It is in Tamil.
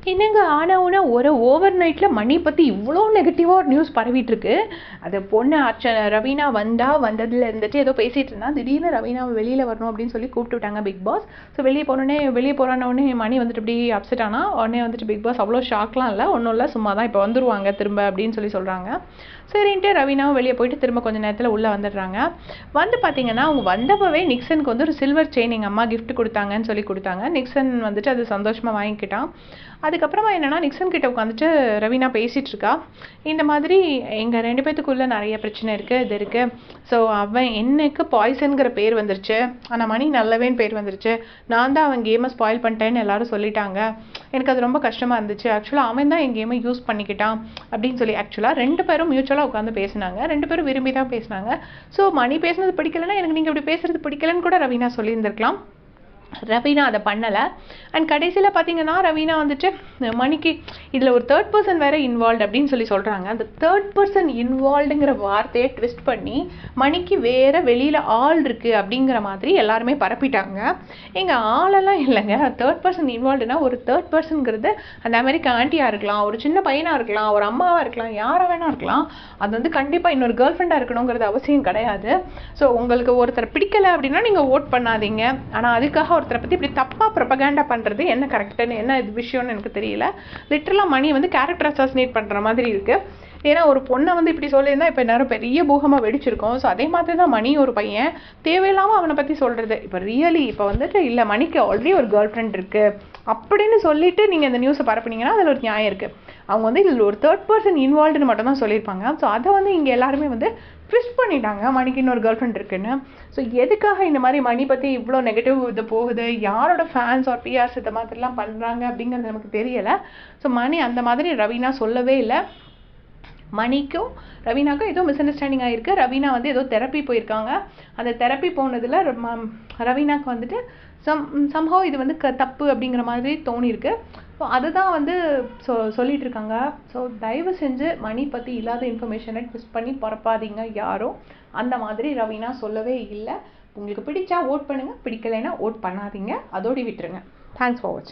என்னங்க ஆனா ஒரு ஓவர் நைட்டில் மணி பற்றி இவ்வளோ நெகட்டிவாக ஒரு நியூஸ் பரவிட்டு இருக்கு. அது பொண்ணு ரவீனா வந்ததில் இருந்துட்டு ஏதோ பேசிகிட்டு இருந்தா, திடீர்னு ரவீனாவை வெளியில் வரணும் அப்படின்னு சொல்லி கூப்பிட்டு விட்டாங்க பிக் பாஸ். ஸோ வெளியே போகிறானே மணி வந்துட்டு இப்படி அப்செட் ஆனா உடனே வந்துட்டு பிக் பாஸ் அவ்வளோ ஷாக்லாம் இல்லை, ஒன்றும் இல்லை, சும்மா தான் இப்போ வந்துருவாங்க திரும்ப அப்படின்னு சொல்கிறாங்க. சரின்ட்டு ரவீனாவும் வெளியே போயிட்டு திரும்ப கொஞ்சம் நேரத்தில் உள்ளே வந்துடுறாங்க. வந்து பார்த்தீங்கன்னா அவங்க வந்தப்பவே நிக்சனுக்கு வந்து ஒரு சில்வர் செயின் எங்கள் அம்மா கிஃப்ட் கொடுத்தாங்கன்னு சொல்லி கொடுத்தாங்க. நிக்சன் வந்துட்டு அது சந்தோஷமாக வாங்கிக்கிட்டான். அதுக்கப்புறமா என்னென்னா நிக்சன் கிட்ட உட்காந்துட்டு ரவீனா பேசிகிட்டு இருக்கா. இந்த மாதிரி எங்கள் 2 பேத்துக்குள்ளே நிறைய பிரச்சனை இருக்குது, இது இருக்குது. ஸோ எனக்கு பாய்சன்கிற பேர் வந்துருச்சு, ஆனால் மணி நல்லவேன்னு பேர் வந்துருச்சு. நான் தான் அவன் கேமை ஸ்பாயில் பண்ணிட்டேன்னு எல்லாரும் சொல்லிட்டாங்க. எனக்கு அது ரொம்ப கஷ்டமாக இருந்துச்சு. ஆக்சுவலாக அவன் தான் என் கேமை யூஸ் பண்ணிக்கிட்டான் அப்படின்னு சொல்லி ஆக்சுவலாக 2 பேரும் மியூச்சுவலாக உட்காந்து பேசினாங்க. 2 பேரும் விரும்பி தான் பேசினாங்க. ஸோ மணி பேசுனது பிடிக்கலன்னா எனக்கு நீங்கள் இப்படி பேசுறது பிடிக்கலன்னு கூட ரவீனா சொல்லியிருந்திருக்கலாம். ரவீனா அதை பண்ணலை. அண்ட் கடைசியில் பார்த்தீங்கன்னா ரவீனா வந்துட்டு மணிக்கு இதில் ஒரு தேர்ட் பர்சன் வேறு இன்வால்வ் அப்படின்னு சொல்கிறாங்க. அந்த தேர்ட் பர்சன் இன்வால்வ்டுங்கிற வார்த்தையை ட்விஸ்ட் பண்ணி மணிக்கு வேறு வெளியில் ஆள் இருக்குது அப்படிங்கிற மாதிரி எல்லாருமே பரப்பிட்டாங்க. எங்கள் ஆளெல்லாம் இல்லைங்க, தேர்ட் பர்சன் இன்வால்வ்டுனா ஒரு தேர்ட் பர்சனுங்கிறது அந்த அமெரிக்கா ஆண்டியாக இருக்கலாம், ஒரு சின்ன பையனாக இருக்கலாம், ஒரு அம்மாவாக இருக்கலாம், யாராக வேணா இருக்கலாம். அது வந்து கண்டிப்பாக இன்னொரு கேர்ள் ஃப்ரெண்டாக இருக்கணுங்கிறது அவசியம் கிடையாது. ஸோ உங்களுக்கு ஒருத்தர் பிடிக்கலை அப்படின்னா நீங்கள் ஓட் பண்ணாதீங்க. ஆனால் அதுக்காக ஒருத்தரை பற்றி இப்படி தப்பாக ப்ரொபகேண்டா பண்ணுறது என்ன கரெக்டுன்னு என்ன இது விஷயம்னு எனக்கு தெரியல. லிட்டரலாக மணி வந்து கேரக்டர் அசாசினேட் பண்ணுற மாதிரி இருக்குது. ஏன்னா ஒரு பொண்ணை வந்து இப்படி சொல்லியிருந்தா இப்போ எல்லாரும் பெரிய பூகமாக வெடிச்சிருக்கோம். ஸோ அதே மாதிரி தான் மணி ஒரு பையன் தேவையில்லாமல் அவனை பற்றி சொல்கிறது. இப்போ ரியலி இப்போ வந்துட்டு இல்லை மணிக்கு ஆல்ரெடி ஒரு கேர்ள் ஃப்ரெண்ட் இருக்குது அப்படின்னு சொல்லிட்டு நீங்கள் இந்த நியூஸை பரப்புனீங்கன்னா அதில் ஒரு நியாயம் இருக்குது. அவங்க வந்து இதில் ஒரு தேர்ட் பர்சன் இன்வால்வ்டுன்னு மட்டும் தான் சொல்லியிருப்பாங்க. ஸோ அதை வந்து இங்கே எல்லாருமே வந்து ட்விஸ்ட் பண்ணிட்டாங்க, மணிக்கு இன்னொரு கேர்ள் ஃப்ரெண்ட் இருக்குன்னு. ஸோ எதுக்காக இந்த மாதிரி மணி பற்றி இவ்வளோ நெகட்டிவ் இது போகுது, யாரோட ஃபேன்ஸ் ஆர் பிஆர்ஸ் இந்த மாதிரிலாம் பண்ணுறாங்க அப்படிங்கிறது நமக்கு தெரியலை. ஸோ மணி அந்த மாதிரி ரவீனா சொல்லவே இல்லை. மணிக்கும் ரவீனாக்கும் ஏதோ மிஸ் அண்டர்ஸ்டாண்டிங் ஆகிருக்கு. ரவீனா வந்து ஏதோ தெரப்பி போயிருக்காங்க. அந்த தெரப்பி போனதில் ரவீனாக்கு வந்துட்டு சம்ஹவ் இது வந்து தப்பு அப்படிங்கிற மாதிரி தோணியிருக்கு. ஸோ அதுதான் வந்து சொல்லிட்டு இருக்காங்க. ஸோ தயவு செஞ்சு மணி பற்றி இல்லாத இன்ஃபர்மேஷனை ட்விஸ்ட் பண்ணி பரப்பாதீங்க யாரும். அந்த மாதிரி ரவீனா சொல்லவே இல்லை. உங்களுக்கு பிடிச்சா ஓட் பண்ணுங்கள், பிடிக்கலைன்னா ஓட் பண்ணாதீங்க, அதோடு விட்டுருங்க. தேங்க்ஸ் ஃபார் வாட்சிங்.